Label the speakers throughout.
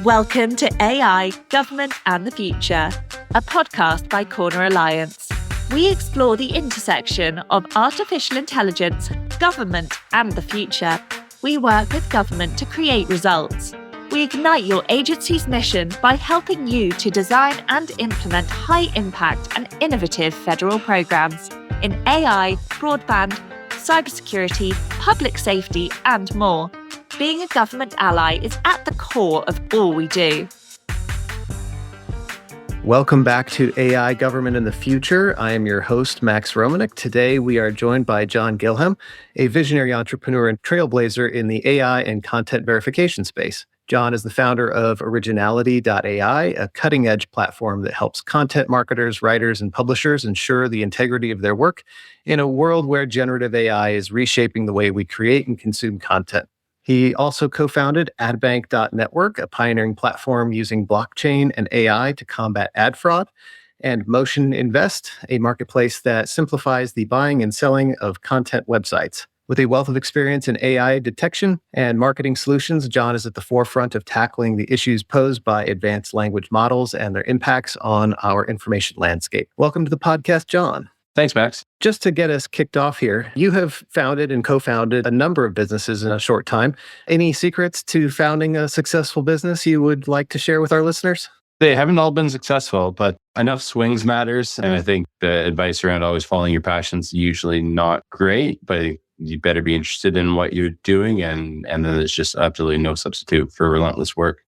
Speaker 1: Welcome to AI, Government and the Future, a podcast by Corner Alliance. We explore the intersection of artificial intelligence, government and the future. We work with government to create results. We ignite your agency's mission by helping you to design and implement high-impact and innovative federal programs in AI, broadband, cybersecurity, public safety, and more. Being a government ally is at the core of all we do.
Speaker 2: Welcome back to AI, Government and the Future. I am your host, Max Romanek. Today, we are joined by John Gillham, a visionary entrepreneur and trailblazer in the AI and content verification space. John is the founder of Originality.ai, a cutting-edge platform that helps content marketers, writers, and publishers ensure the integrity of their work in a world where generative AI is reshaping the way we create and consume content. He also co-founded adbank.network, a pioneering platform using blockchain and AI to combat ad fraud, and Motion Invest, a marketplace that simplifies the buying and selling of content websites. With a wealth of experience in AI detection and marketing solutions, John is at the forefront of tackling the issues posed by advanced language models and their impacts on our information landscape. Welcome to the podcast, John.
Speaker 3: Thanks, Max.
Speaker 2: Just to get us kicked off here, you have founded and co-founded a number of businesses in a short time. Any secrets to founding a successful business you would like to share with our listeners?
Speaker 3: They haven't all been successful, but enough swings matters. And I think the advice around always following your passions is usually not great, but you better be interested in what you're doing. And then there's just absolutely no substitute for relentless work.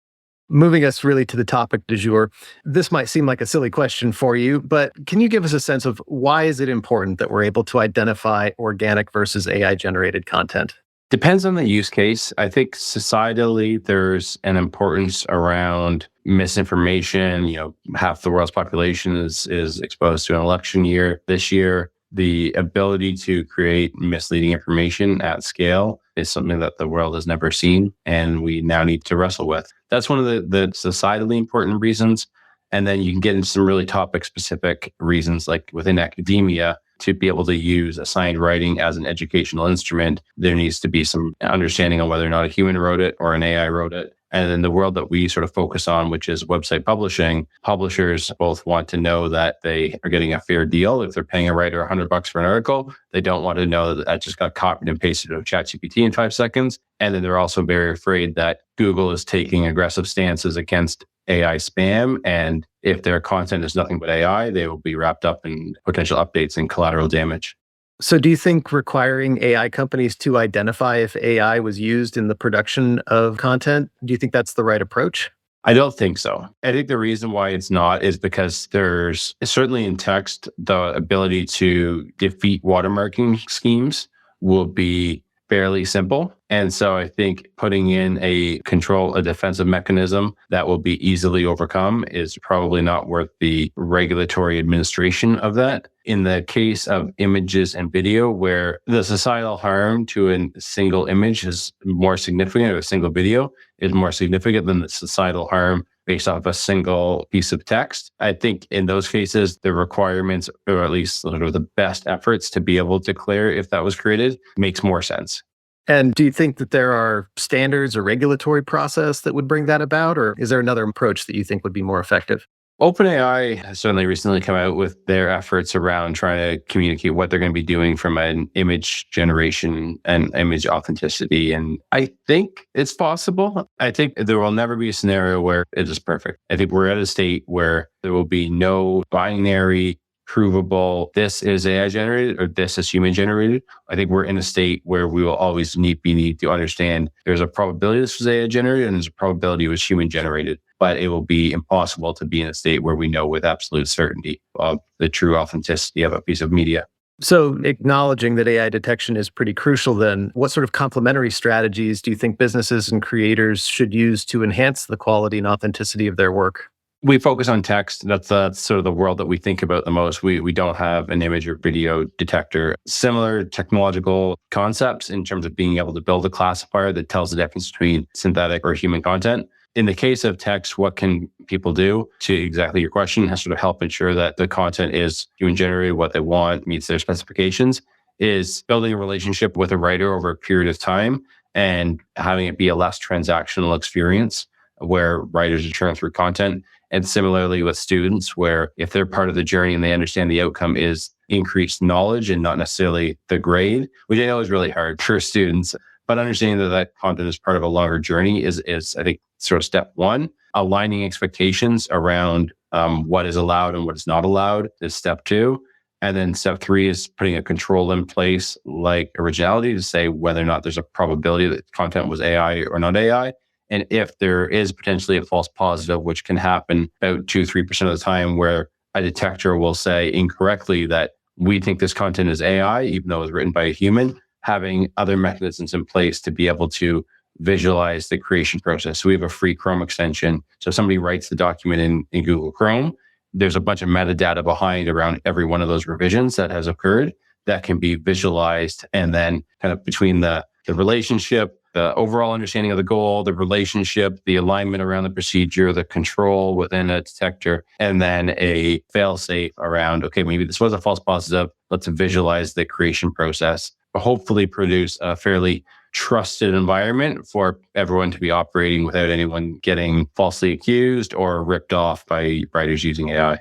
Speaker 2: Moving us really to the topic du jour, this might seem like a silly question for you, but can you give us a sense of why is it important that we're able to identify organic versus AI-generated content?
Speaker 3: Depends on the use case. I think societally, there's an importance around misinformation. Half the world's population is exposed to an election year. This year, the ability to create misleading information at scale is something that the world has never seen, and we now need to wrestle with. That's one of the societally important reasons. And then you can get into some really topic-specific reasons, like within academia, to be able to use assigned writing as an educational instrument, there needs to be some understanding on whether or not a human wrote it or an AI wrote it. And in the world that we sort of focus on, which is website publishing, publishers both want to know that they are getting a fair deal. If they're paying a writer $100 for an article, they don't want to know that that just got copied and pasted of ChatGPT in 5 seconds. And then they're also very afraid that Google is taking aggressive stances against AI spam. And if their content is nothing but AI, they will be wrapped up in potential updates and collateral damage.
Speaker 2: So do you think requiring AI companies to identify if AI was used in the production of content, do you think that's the right approach?
Speaker 3: I don't think so. I think the reason why it's not is because there's certainly in text, the ability to defeat watermarking schemes will be fairly simple. And so I think putting in a defensive mechanism that will be easily overcome is probably not worth the regulatory administration of that. In the case of images and video, where the societal harm to a single image is more significant, or a single video is more significant than the societal harm based off a single piece of text. I think in those cases, the requirements, or at least sort of the best efforts to be able to declare if that was created, makes more sense.
Speaker 2: And do you think that there are standards or regulatory process that would bring that about? Or is there another approach that you think would be more effective?
Speaker 3: OpenAI has certainly recently come out with their efforts around trying to communicate what they're going to be doing from an image generation and image authenticity. And I think it's possible. I think there will never be a scenario where it is perfect. I think we're at a state where there will be no binary, provable, this is AI generated or this is human generated. I think we're in a state where we will always need to understand there's a probability this was AI generated and there's a probability it was human generated. But it will be impossible to be in a state where we know with absolute certainty of the true authenticity of a piece of media.
Speaker 2: So acknowledging that AI detection is pretty crucial then, what sort of complementary strategies do you think businesses and creators should use to enhance the quality and authenticity of their work?
Speaker 3: We focus on text. That's sort of the world that we think about the most. We don't have an image or video detector. Similar technological concepts in terms of being able to build a classifier that tells the difference between synthetic or human content. In the case of text, what can people do to exactly your question, has sort of help ensure that the content is human generated, what they want, meets their specifications, is building a relationship with a writer over a period of time and having it be a less transactional experience where writers are churning through content. And similarly with students, where if they're part of the journey and they understand the outcome is increased knowledge and not necessarily the grade, which I know is really hard for students, but understanding that content is part of a longer journey is I think, sort of step one. Aligning expectations around what is allowed and what is not allowed is step two. And then step three is putting a control in place like originality to say whether or not there's a probability that content was AI or not AI. And if there is potentially a false positive, which can happen about 2-3% of the time, where a detector will say incorrectly that we think this content is AI, even though it was written by a human, having other mechanisms in place to be able to visualize the creation process. So we have a free Chrome extension. So if somebody writes the document in Google Chrome, there's a bunch of metadata behind around every one of those revisions that has occurred that can be visualized. And then kind of between the relationship, the overall understanding of the goal, the relationship, the alignment around the procedure, the control within a detector, and then a fail-safe around, okay, maybe this was a false positive. Let's visualize the creation process, hopefully produce a fairly trusted environment for everyone to be operating without anyone getting falsely accused or ripped off by writers using AI.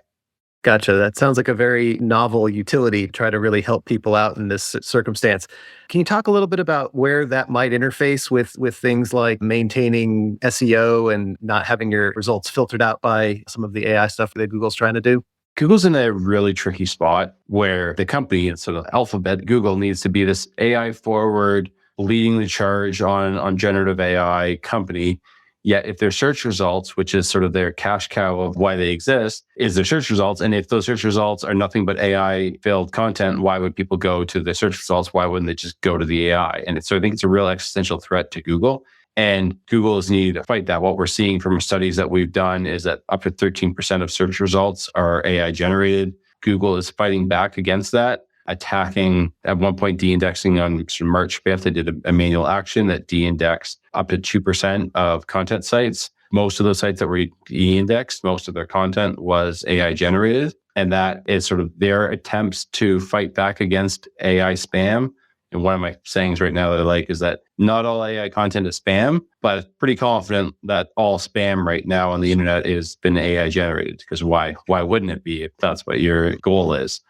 Speaker 2: Gotcha. That sounds like a very novel utility to try to really help people out in this circumstance. Can you talk a little bit about where that might interface with things like maintaining SEO and not having your results filtered out by some of the AI stuff that Google's trying to do?
Speaker 3: Google's in a really tricky spot where the company, and sort of Alphabet, Google needs to be this AI forward, leading the charge on generative AI company. Yet if their search results, which is sort of their cash cow of why they exist, is their search results. And if those search results are nothing but AI filled content, why would people go to the search results? Why wouldn't they just go to the AI? And so I think it's a real existential threat to Google. And Google is needing to fight that. What we're seeing from studies that we've done is that up to 13% of search results are AI generated. Google is fighting back against that, attacking at one point de-indexing on March 5th. They did a manual action that de-indexed up to 2% of content sites. Most of those sites that were de-indexed, most of their content was AI generated. And that is sort of their attempts to fight back against AI spam. And one of my sayings right now that I like is that not all AI content is spam, but I'm pretty confident that all spam right now on the internet has been AI generated. Because why wouldn't it be if that's what your goal is?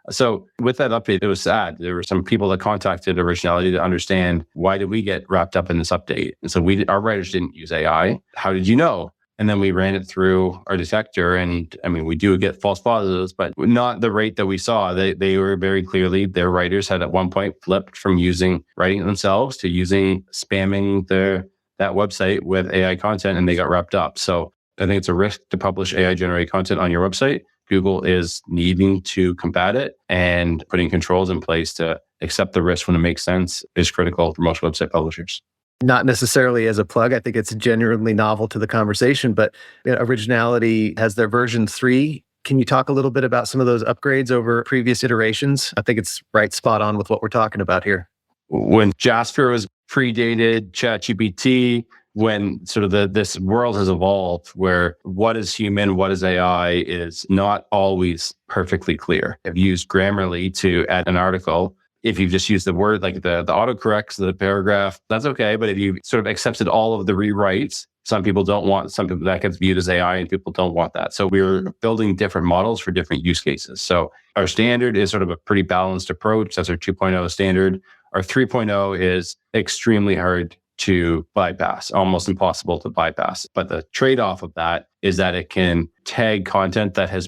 Speaker 3: So with that update, it was sad. There were some people that contacted Originality to understand, why did we get wrapped up in this update? And so our writers didn't use AI. How did you know? And then we ran it through our detector. And I mean, we do get false positives, but not the rate that we saw. They were very clearly, their writers had at one point flipped from writing it themselves to spamming that website with AI content, and they got wrapped up. So I think it's a risk to publish AI generated content on your website. Google is needing to combat it, and putting controls in place to accept the risk when it makes sense is critical for most website publishers.
Speaker 2: Not necessarily as a plug. I think it's genuinely novel to the conversation, but Originality has their version 3. Can you talk a little bit about some of those upgrades over previous iterations? I think it's right spot on with what we're talking about here.
Speaker 3: When Jasper was predated ChatGPT, when sort of this world has evolved where what is human, what is AI is not always perfectly clear. I've used Grammarly to add an article. If you just use the word, like the autocorrects, the paragraph, that's okay. But if you sort of accepted all of the rewrites, some people don't want, some people that gets viewed as AI and people don't want that. So we're building different models for different use cases. So our standard is sort of a pretty balanced approach. That's our 2.0 standard. Our 3.0 is extremely hard to bypass, almost impossible to bypass. But the trade-off of that is that it can tag content that has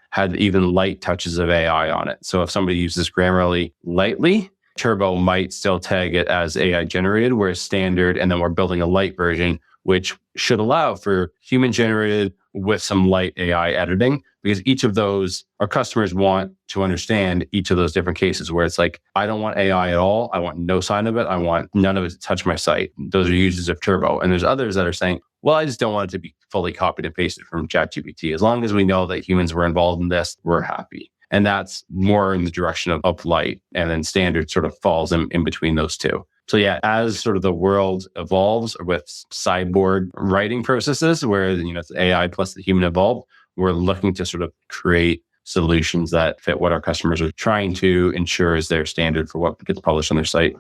Speaker 3: had even light touches of AI on it. So if somebody uses Grammarly lightly, Turbo might still tag it as AI generated, whereas standard, and then we're building a light version, which should allow for human generated with some light AI editing, because each of those, our customers want to understand each of those different cases where it's like, I don't want AI at all. I want no sign of it. I want none of it to touch my site. Those are users of Turbo. And there's others that are saying, well, I just don't want it to be fully copied and pasted from ChatGPT. As long as we know that humans were involved in this, we're happy. And that's more in the direction of light. And then standard sort of falls in between those two. So yeah, as sort of the world evolves with cyborg writing processes where, it's AI plus the human evolved, we're looking to sort of create solutions that fit what our customers are trying to ensure is their standard for what gets published on their site.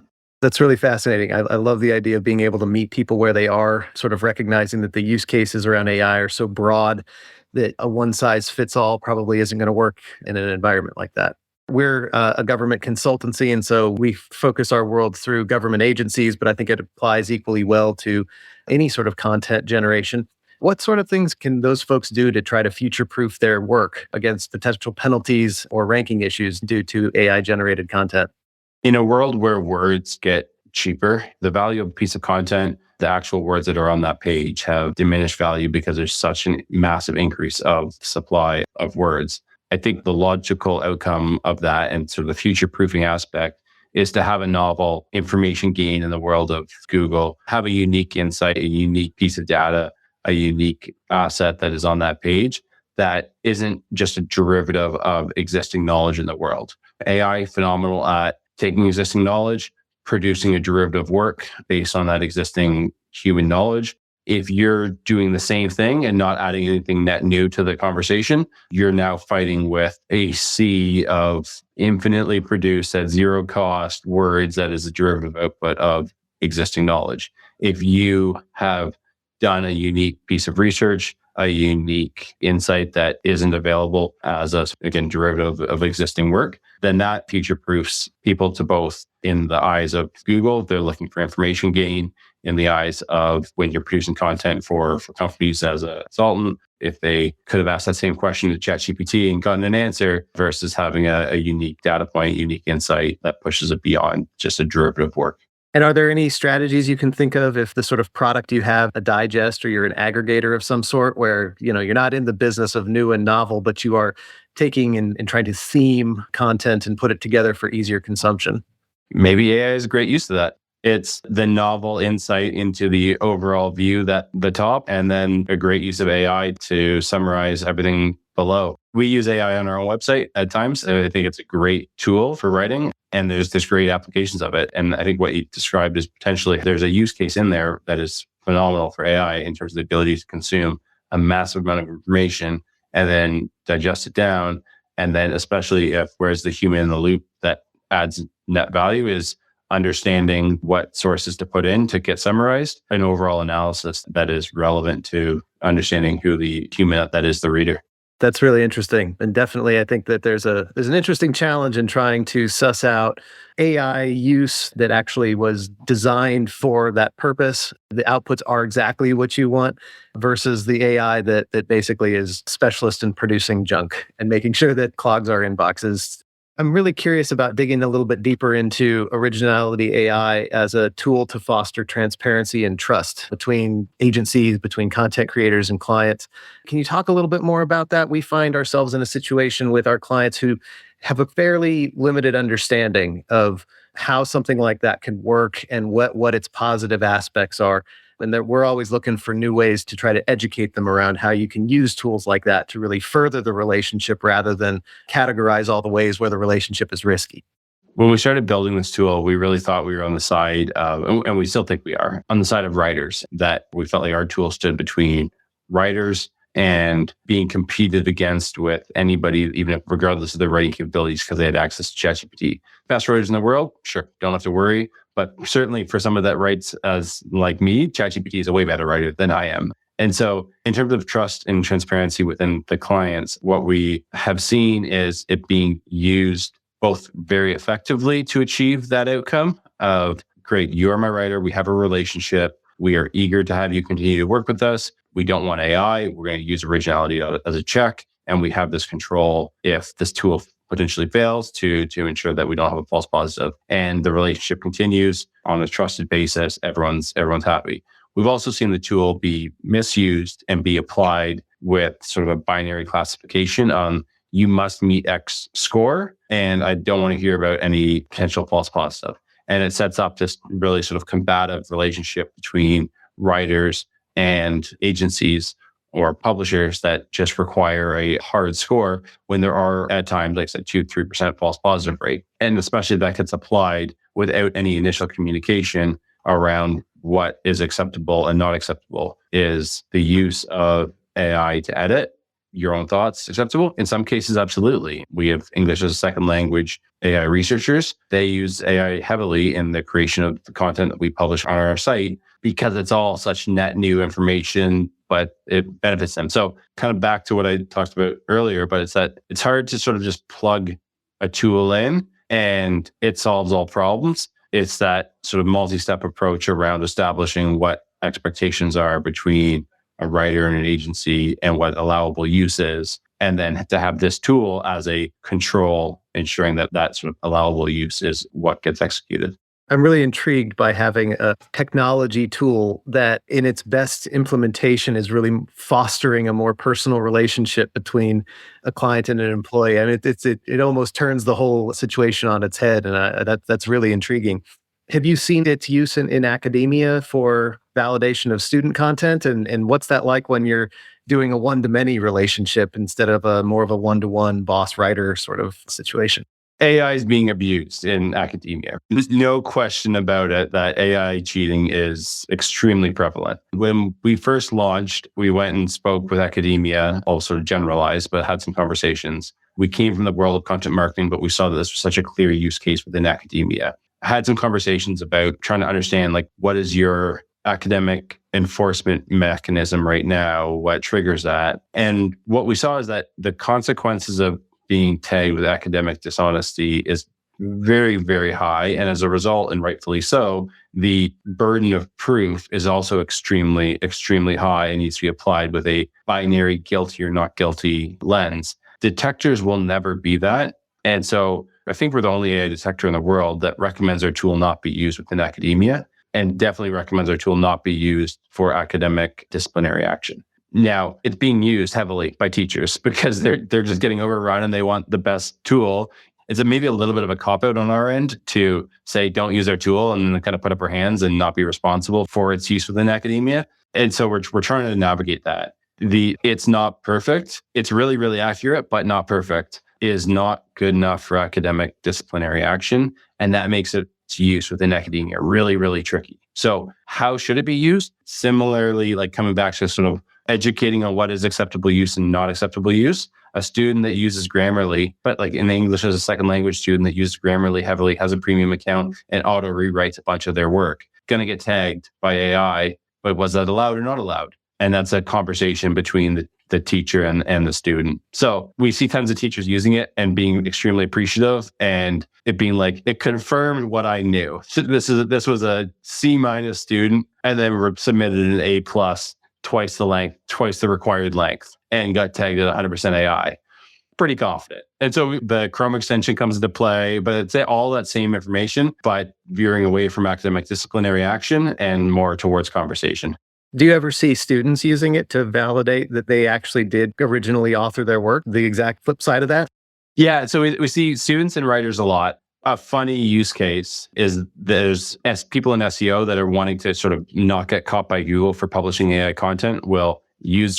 Speaker 2: That's really fascinating. I love the idea of being able to meet people where they are, sort of recognizing that the use cases around AI are so broad that a one size fits all probably isn't going to work in an environment like that. We're a government consultancy, and so we focus our world through government agencies, but I think it applies equally well to any sort of content generation. What sort of things can those folks do to try to future proof their work against potential penalties or ranking issues due to AI generated content?
Speaker 3: In a world where words get cheaper, the value of a piece of content, the actual words that are on that page have diminished value because there's such a massive increase of supply of words. I think the logical outcome of that and sort of the future proofing aspect is to have a novel information gain in the world of Google, have a unique insight, a unique piece of data, a unique asset that is on that page that isn't just a derivative of existing knowledge in the world. AI phenomenal at taking existing knowledge, producing a derivative work based on that existing human knowledge. If you're doing the same thing and not adding anything net new to the conversation, you're now fighting with a sea of infinitely produced at zero cost words that is a derivative output of existing knowledge. If you have done a unique piece of research, a unique insight that isn't available as a, again, derivative of existing work, then that future proofs people to both in the eyes of Google, they're looking for information gain, in the eyes of when you're producing content for companies as a consultant, if they could have asked that same question to ChatGPT and gotten an answer versus having a unique data point, unique insight that pushes it beyond just a derivative work.
Speaker 2: And are there any strategies you can think of if the sort of product you have a digest or you're an aggregator of some sort where, you're not in the business of new and novel, but you are taking and trying to theme content and put it together for easier consumption?
Speaker 3: Maybe AI is a great use of that. It's the novel insight into the overall view that the top, and then a great use of AI to summarize everything below. We use AI on our own website at times. And I think it's a great tool for writing, and there's great applications of it. And I think what you described is potentially there's a use case in there that is phenomenal for AI in terms of the ability to consume a massive amount of information and then digest it down. And then especially if where's the human in the loop that adds net value is understanding what sources to put in to get summarized, an overall analysis that is relevant to understanding who the human that is the reader.
Speaker 2: That's really interesting. And definitely I think that there's an interesting challenge in trying to suss out AI use that actually was designed for that purpose. The outputs are exactly what you want versus the AI that basically is specialist in producing junk and making sure that clogs our inboxes. I'm really curious about digging a little bit deeper into Originality AI as a tool to foster transparency and trust between agencies, between content creators and clients. Can you talk a little bit more about that? We find ourselves in a situation with our clients who have a fairly limited understanding of how something like that can work and what its positive aspects are. And that we're always looking for new ways to try to educate them around how you can use tools like that to really further the relationship rather than categorize all the ways where the relationship is risky.
Speaker 3: When we started building this tool, we really thought we were on the side of, and we still think we are, on the side of writers, that we felt like our tool stood between writers and being competed against with anybody, even if regardless of their writing capabilities, because they had access to ChatGPT. Best writers in the world, sure, don't have to worry. But certainly for someone that writes as like me, ChatGPT is a way better writer than I am. And so in terms of trust and transparency within the clients, what we have seen is it being used both very effectively to achieve that outcome of, great, you're my writer, we have a relationship, we are eager to have you continue to work with us. We don't want AI, we're going to use Originality as a check, and we have this control if this tool potentially fails to ensure that we don't have a false positive, and the relationship continues on a trusted basis. Everyone's happy. We've also seen the tool be misused and be applied with sort of a binary classification on you must meet X score, and I don't want to hear about any potential false positive. And it sets up this really sort of combative relationship between writers and agencies or publishers that just require a hard score when there are at times, like I said, 2-3% false positive rate. And especially that gets applied without any initial communication around what is acceptable and not acceptable is the use of AI to edit your own thoughts acceptable? In some cases, absolutely. We have English as a second language AI researchers. They use AI heavily in the creation of the content that we publish on our site because it's all such net new information, but it benefits them. So kind of back to what I talked about earlier, but it's that it's hard to sort of just plug a tool in and it solves all problems. It's that sort of multi-step approach around establishing what expectations are between a writer and an agency and what allowable use is. And then to have this tool as a control, ensuring that that sort of allowable use is what gets executed.
Speaker 2: I'm really intrigued by having a technology tool that in its best implementation is really fostering a more personal relationship between a client and an employee. I mean, it almost turns the whole situation on its head. And that's really intriguing. Have you seen its use in academia for validation of student content? And what's that like when you're doing a one-to-many relationship instead of a more of a one-to-one boss-writer sort of situation?
Speaker 3: AI is being abused in academia. There's no question about it that AI cheating is extremely prevalent. When we first launched, we went and spoke with academia, all sort of generalized, but had some conversations. We came from the world of content marketing, but we saw that this was such a clear use case within academia. I had some conversations about trying to understand, like, what is your academic enforcement mechanism right now? What triggers that? And what we saw is that the consequences of being tagged with academic dishonesty is very, very high. And as a result, and rightfully so, the burden of proof is also extremely, extremely high and needs to be applied with a binary guilty or not guilty lens. Detectors will never be that. And so I think we're the only AI detector in the world that recommends our tool not be used within academia and definitely recommends our tool not be used for academic disciplinary action. Now, it's being used heavily by teachers because they're just getting overrun and they want the best tool. It's maybe a little bit of a cop-out on our end to say, don't use our tool and then kind of put up our hands and not be responsible for its use within academia. And so we're trying to navigate that. It's not perfect. It's really, really accurate, but not perfect is not good enough for academic disciplinary action. And that makes its use within academia really, really tricky. So how should it be used? Similarly, like coming back to sort of educating on what is acceptable use and not acceptable use. A student that uses Grammarly, but like in English as a second language student that uses Grammarly heavily, has a premium account and auto rewrites a bunch of their work, going to get tagged by AI, but was that allowed or not allowed? And that's a conversation between the teacher and the student. So we see tons of teachers using it and being extremely appreciative and it being like, it confirmed what I knew. So this was a C- student and then submitted an A+, twice the length, twice the required length, and got tagged at 100% AI. Pretty confident. And so the Chrome extension comes into play, but it's all that same information, but veering away from academic disciplinary action and more towards conversation.
Speaker 2: Do you ever see students using it to validate that they actually did originally author their work? The exact flip side of that?
Speaker 3: Yeah, so we see students and writers a lot. A funny use case is there's people in SEO that are wanting to sort of not get caught by Google for publishing AI content will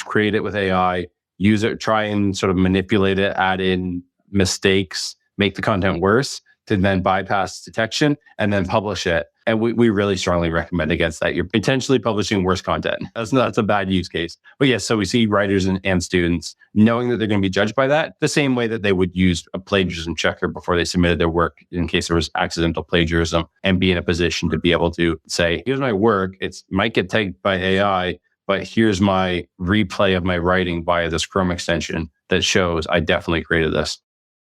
Speaker 3: create it with AI, use it, try and sort of manipulate it, add in mistakes, make the content worse to then bypass detection and then publish it. And we really strongly recommend against that. You're potentially publishing worse content. That's a bad use case. But yes, so we see writers and students knowing that they're going to be judged by that, the same way that they would use a plagiarism checker before they submitted their work in case there was accidental plagiarism and be in a position to be able to say, here's my work. It might get tagged by AI, but here's my replay of my writing via this Chrome extension that shows I definitely created this.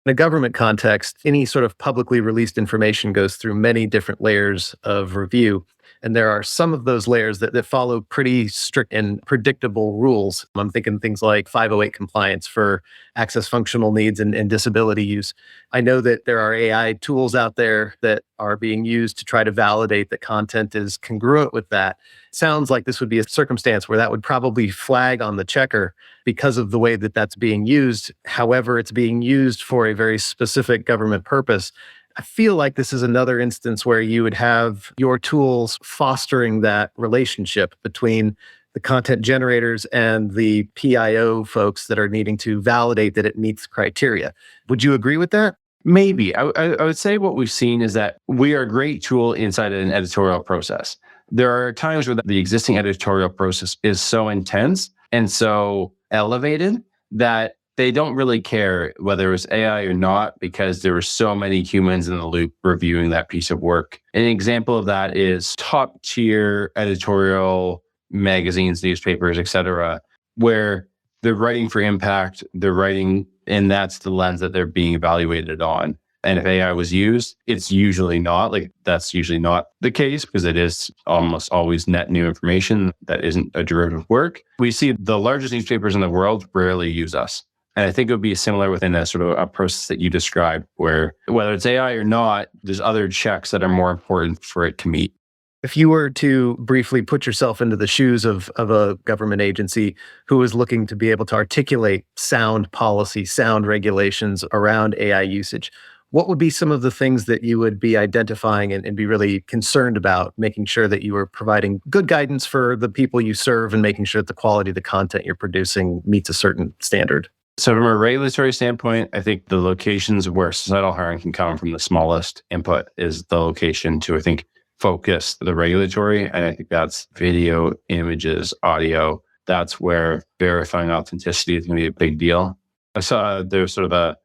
Speaker 2: In a government context, any sort of publicly released information goes through many different layers of review. And there are some of those layers that follow pretty strict and predictable rules. I'm thinking things like 508 compliance for access functional needs and disability use. I know that there are AI tools out there that are being used to try to validate that content is congruent with that. Sounds like this would be a circumstance where that would probably flag on the checker because of the way that that's being used. However, it's being used for a very specific government purpose. I feel like this is another instance where you would have your tools fostering that relationship between the content generators and the PIO folks that are needing to validate that it meets criteria. Would you agree with that?
Speaker 3: Maybe. I would say what we've seen is that we are a great tool inside an editorial process. There are times where the existing editorial process is so intense and so elevated that they don't really care whether it was AI or not, because there were so many humans in the loop reviewing that piece of work. An example of that is top tier editorial magazines, newspapers, etc., where they're writing for impact, they're writing, and that's the lens that they're being evaluated on. And if AI was used, it's usually not that's usually not the case, because it is almost always net new information that isn't a derivative work. We see the largest newspapers in the world rarely use us. And I think it would be similar within a sort of a process that you described, where whether it's AI or not, there's other checks that are more important for it to meet.
Speaker 2: If you were to briefly put yourself into the shoes of a government agency who is looking to be able to articulate sound policy, sound regulations around AI usage, what would be some of the things that you would be identifying and be really concerned about, making sure that you are providing good guidance for the people you serve and making sure that the quality of the content you're producing meets a certain standard?
Speaker 3: So from a regulatory standpoint, I think the locations where societal harm can come from the smallest input is the location to, I think, focus the regulatory. And I think that's video, images, audio. That's where verifying authenticity is going to be a big deal. I saw there's sort of a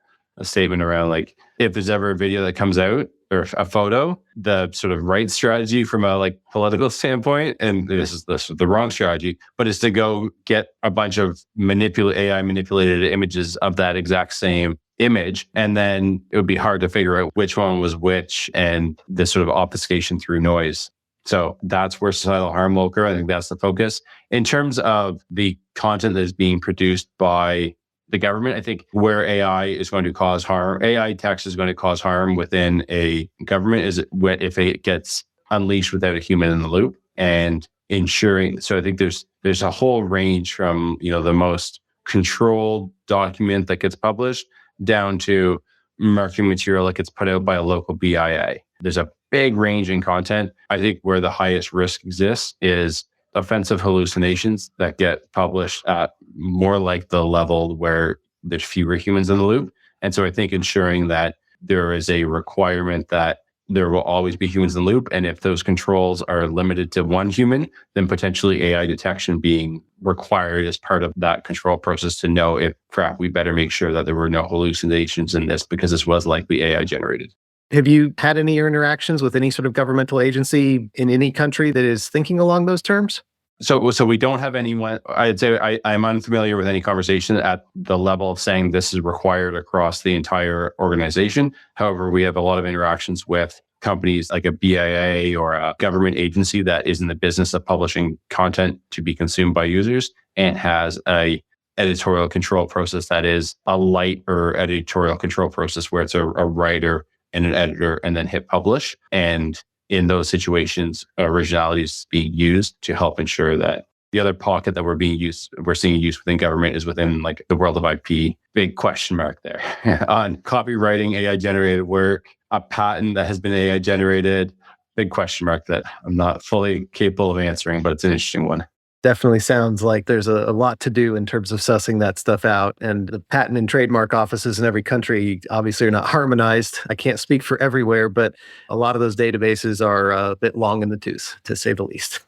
Speaker 3: statement around if there's ever a video that comes out or a photo, the sort of right strategy from a political standpoint, and this is the wrong strategy, but is to go get a bunch of AI manipulated images of that exact same image. And then it would be hard to figure out which one was which, and this sort of obfuscation through noise. So that's where societal harm will occur. I think that's the focus. In terms of the content that is being produced by the government, I think where AI is going to cause harm, AI text is going to cause harm within a government is if it gets unleashed without a human in the loop, and ensuring. So I think there's a whole range from, the most controlled document that gets published down to marketing material that gets put out by a local BIA. There's a big range in content. I think where the highest risk exists is offensive hallucinations that get published at more like the level where there's fewer humans in the loop. And so I think ensuring that there is a requirement that there will always be humans in the loop. And if those controls are limited to one human, then potentially AI detection being required as part of that control process to know if, crap, we better make sure that there were no hallucinations in this because this was likely AI generated.
Speaker 2: Have you had any interactions with any sort of governmental agency in any country that is thinking along those terms?
Speaker 3: So we don't have anyone. I'd say I'm unfamiliar with any conversation at the level of saying this is required across the entire organization. However, we have a lot of interactions with companies like a BIA or a government agency that is in the business of publishing content to be consumed by users and has a editorial control process that is a lighter editorial control process where it's a writer and an editor and then hit publish. And in those situations, originality is being used to help ensure that the other pocket that we're seeing used within government is within the world of IP. Big question mark there on copywriting, AI generated work, a patent that has been AI generated. Big question mark that I'm not fully capable of answering, but it's an interesting one.
Speaker 2: Definitely sounds like there's a lot to do in terms of sussing that stuff out. And the patent and trademark offices in every country obviously are not harmonized. I can't speak for everywhere, but a lot of those databases are a bit long in the tooth, to say the least.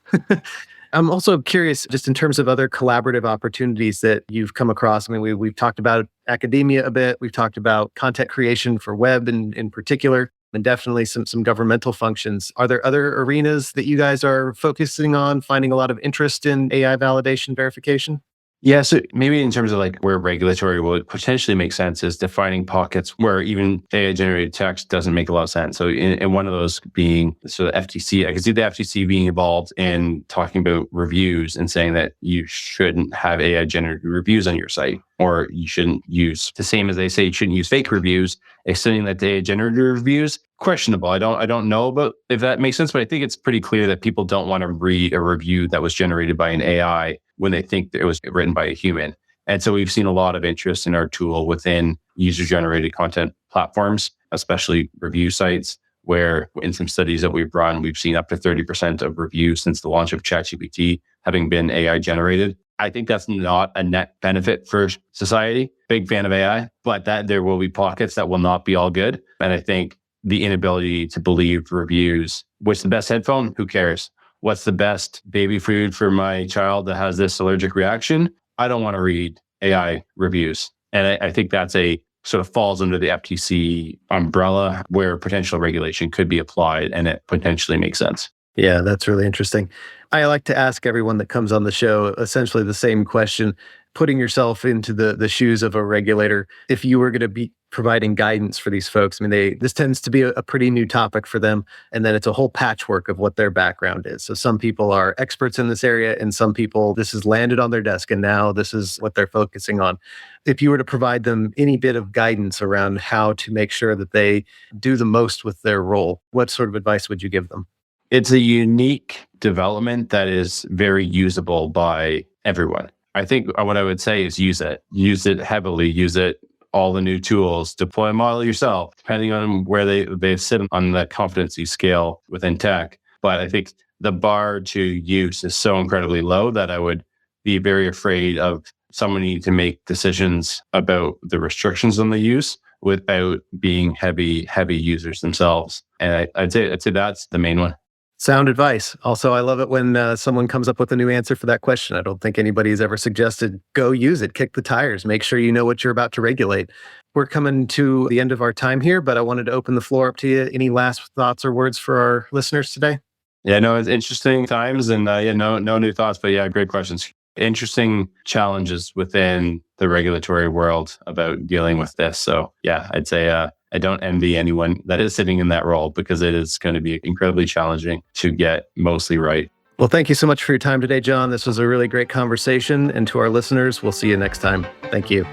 Speaker 2: I'm also curious, just in terms of other collaborative opportunities that you've come across. I mean, we've talked about academia a bit. We've talked about content creation for web in particular, and definitely some governmental functions. Are there other arenas that you guys are focusing on, finding a lot of interest in AI validation verification?
Speaker 3: Yeah, so maybe in terms of where regulatory would potentially make sense is defining pockets where even AI-generated text doesn't make a lot of sense. So in one of those being sort of FTC, I could see the FTC being involved in talking about reviews and saying that you shouldn't have AI-generated reviews on your site, or you shouldn't use, the same as they say you shouldn't use fake reviews, extending that to AI-generated reviews. Questionable. I don't know about if that makes sense, but I think it's pretty clear that people don't want to read a review that was generated by an AI when they think that it was written by a human. And so we've seen a lot of interest in our tool within user-generated content platforms, especially review sites, where in some studies that we've run, we've seen up to 30% of reviews since the launch of ChatGPT having been AI generated. I think that's not a net benefit for society. Big fan of AI, but that there will be pockets that will not be all good. And I think the inability to believe reviews. What's the best headphone? Who cares? What's the best baby food for my child that has this allergic reaction? I don't want to read AI reviews. And I think that's a sort of falls under the FTC umbrella where potential regulation could be applied and it potentially makes sense.
Speaker 2: Yeah, that's really interesting. I like to ask everyone that comes on the show essentially the same question, putting yourself into the shoes of a regulator. If you were going to be providing guidance for these folks, I mean, this tends to be a pretty new topic for them. And then it's a whole patchwork of what their background is. So some people are experts in this area, and some people, this has landed on their desk, and now this is what they're focusing on. If you were to provide them any bit of guidance around how to make sure that they do the most with their role, what sort of advice would you give them?
Speaker 3: It's a unique development that is very usable by everyone. I think what I would say is use it heavily, use it, all the new tools, deploy a model yourself, depending on where they sit on the competency scale within tech. But I think the bar to use is so incredibly low that I would be very afraid of someone needing to make decisions about the restrictions on the use without being heavy users themselves. And I'd say that's the main one.
Speaker 2: Sound advice. Also, I love it when someone comes up with a new answer for that question. I don't think anybody's ever suggested go use it, kick the tires, make sure you know what you're about to regulate. We're coming to the end of our time here, but I wanted to open the floor up to you. Any last thoughts or words for our listeners today?
Speaker 3: Yeah, no, it's interesting times and no new thoughts, but yeah, great questions. Interesting challenges within the regulatory world about dealing with this. So yeah, I'd say I don't envy anyone that is sitting in that role because it is going to be incredibly challenging to get mostly right.
Speaker 2: Well, thank you so much for your time today, John. This was a really great conversation. And to our listeners, we'll see you next time. Thank you.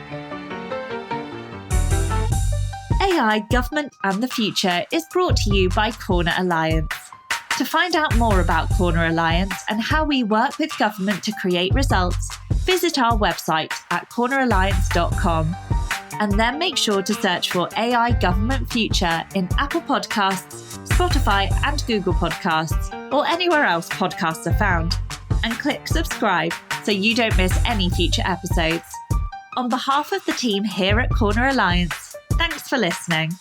Speaker 1: AI, Government and the Future is brought to you by Corner Alliance. To find out more about Corner Alliance and how we work with government to create results, visit our website at corneralliance.com. And then make sure to search for AI Government Future in Apple Podcasts, Spotify and Google Podcasts, or anywhere else podcasts are found. And click subscribe so you don't miss any future episodes. On behalf of the team here at Corner Alliance, thanks for listening.